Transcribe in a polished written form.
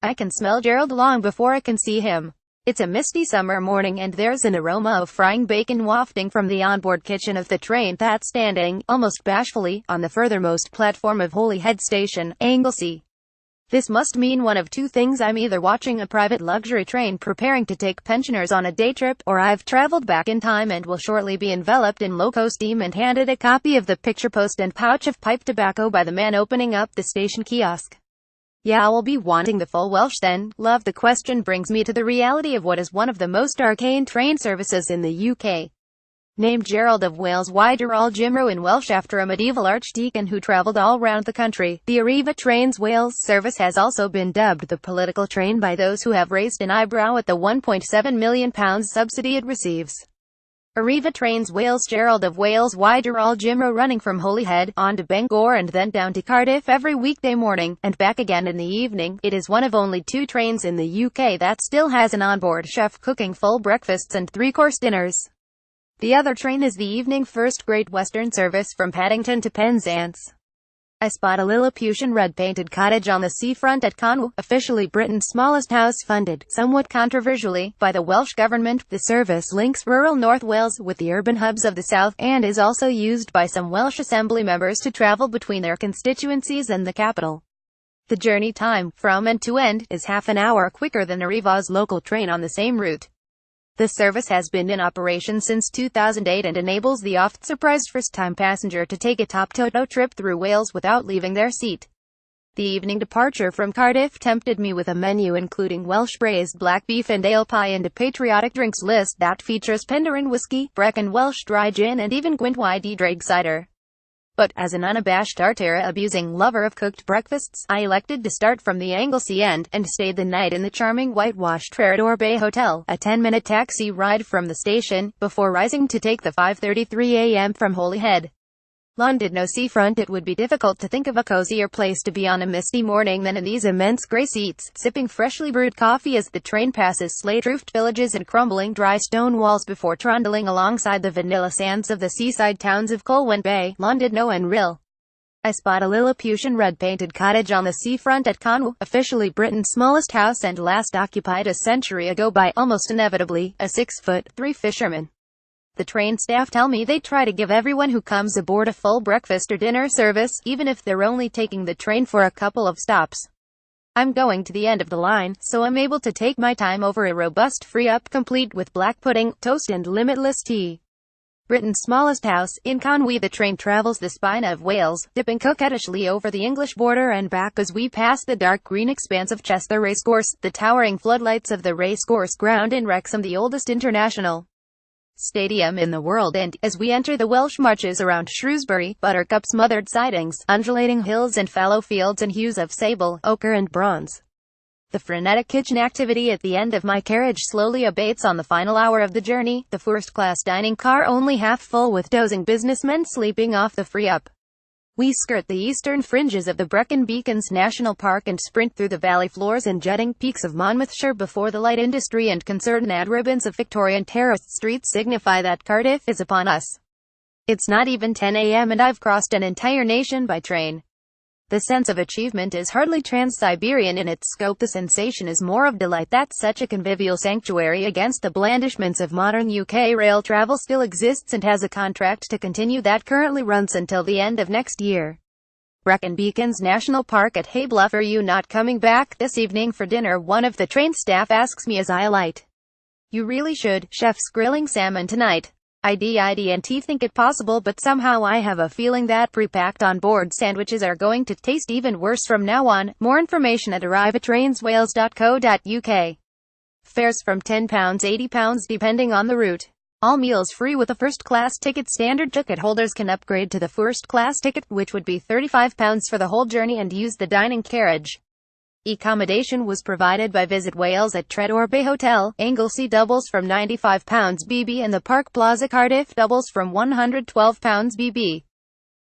I can smell Gerald long before I can see him. It's a misty summer morning and there's an aroma of frying bacon wafting from the onboard kitchen of the train that's standing, almost bashfully, on the furthermost platform of Holyhead Station, Anglesey. This must mean one of two things: I'm either watching a private luxury train preparing to take pensioners on a day trip, or I've traveled back in time and will shortly be enveloped in loco steam and handed a copy of the picture post and pouch of pipe tobacco by the man opening up the station kiosk. Yeah, I'll be wanting the full Welsh then. Love. The question brings me to the reality of what is one of the most arcane train services in the UK. Named Gerald of Wales, Wydr Jimro in Welsh after a medieval archdeacon who travelled all round the country, the Arriva Trains Wales service has also been dubbed the political train by those who have raised an eyebrow at the £1.7 million subsidy it receives. Arriva Trains Wales, Gerald of Wales, Wydr Jimro, running from Holyhead, on to Bangor and then down to Cardiff every weekday morning, and back again in the evening. It is one of only two trains in the UK that still has an onboard chef cooking full breakfasts and three-course dinners. The other train is the evening First Great Western service from Paddington to Penzance. I spot a Lilliputian red-painted cottage on the seafront at Conwy, officially Britain's smallest house, funded, somewhat controversially, by the Welsh Government. The service links rural North Wales with the urban hubs of the south, and is also used by some Welsh Assembly members to travel between their constituencies and the capital. The journey time, from end to end, is half an hour quicker than Arriva's local train on the same route. The service has been in operation since 2008 and enables the oft-surprised first-time passenger to take a top-to-toe trip through Wales without leaving their seat. The evening departure from Cardiff tempted me with a menu including Welsh braised black beef and ale pie and a patriotic drinks list that features Penderyn whiskey, Brecon Welsh dry gin and even Gwent Drag cider. But, as an unabashed Artera-abusing lover of cooked breakfasts, I elected to start from the Anglesey end, and stayed the night in the charming whitewashed Treador Bay Hotel, a 10-minute taxi ride from the station, before rising to take the 5:33 a.m. from Holyhead. London no seafront. It would be difficult to think of a cozier place to be on a misty morning than in these immense grey seats, sipping freshly brewed coffee as the train passes slate-roofed villages and crumbling dry stone walls before trundling alongside the vanilla sands of the seaside towns of Colwyn Bay, Llandudno and Rhyl. I spot a Lilliputian red-painted cottage on the seafront at Conwy, officially Britain's smallest house and last occupied a century ago by, almost inevitably, a 6'3" fisherman. The train staff tell me they try to give everyone who comes aboard a full breakfast or dinner service, even if they're only taking the train for a couple of stops. I'm going to the end of the line, so I'm able to take my time over a robust free-up complete with black pudding, toast and limitless tea. Britain's smallest house, in Conwy. The train travels the spine of Wales, dipping coquettishly over the English border and back as we pass the dark green expanse of Chester Racecourse, the towering floodlights of the racecourse ground in Wrexham, the oldest international stadium in the world, and, as we enter the Welsh marches around Shrewsbury, buttercup-smothered sidings, undulating hills and fallow fields and hues of sable, ochre and bronze. The frenetic kitchen activity at the end of my carriage slowly abates on the final hour of the journey, the first-class dining car only half full with dozing businessmen sleeping off the free-up. We skirt the eastern fringes of the Brecon Beacons National Park and sprint through the valley floors and jutting peaks of Monmouthshire before the light industry and concern-ad ribbons of Victorian terraced streets signify that Cardiff is upon us. It's not even 10 a.m. and I've crossed an entire nation by train. The sense of achievement is hardly trans-Siberian in its scope. The sensation is more of delight that such a convivial sanctuary against the blandishments of modern UK rail travel still exists and has a contract to continue that currently runs until the end of next year. Brecon Beacons National Park at Haybluff. Are you not coming back this evening for dinner? One of the train staff asks me as I alight. You really should. Chef's grilling salmon tonight. I think it possible, but somehow I have a feeling that pre-packed on-board sandwiches are going to taste even worse from now on. More information at arrivatrainswales.co.uk. Fares from £10, £80 depending on the route. All meals free with a first-class ticket. Standard ticket holders can upgrade to the first-class ticket, which would be £35 for the whole journey, and use the dining carriage. Accommodation was provided by Visit Wales at Treador Bay Hotel. Anglesey doubles from £95 BB and the Park Plaza Cardiff doubles from £112 BB.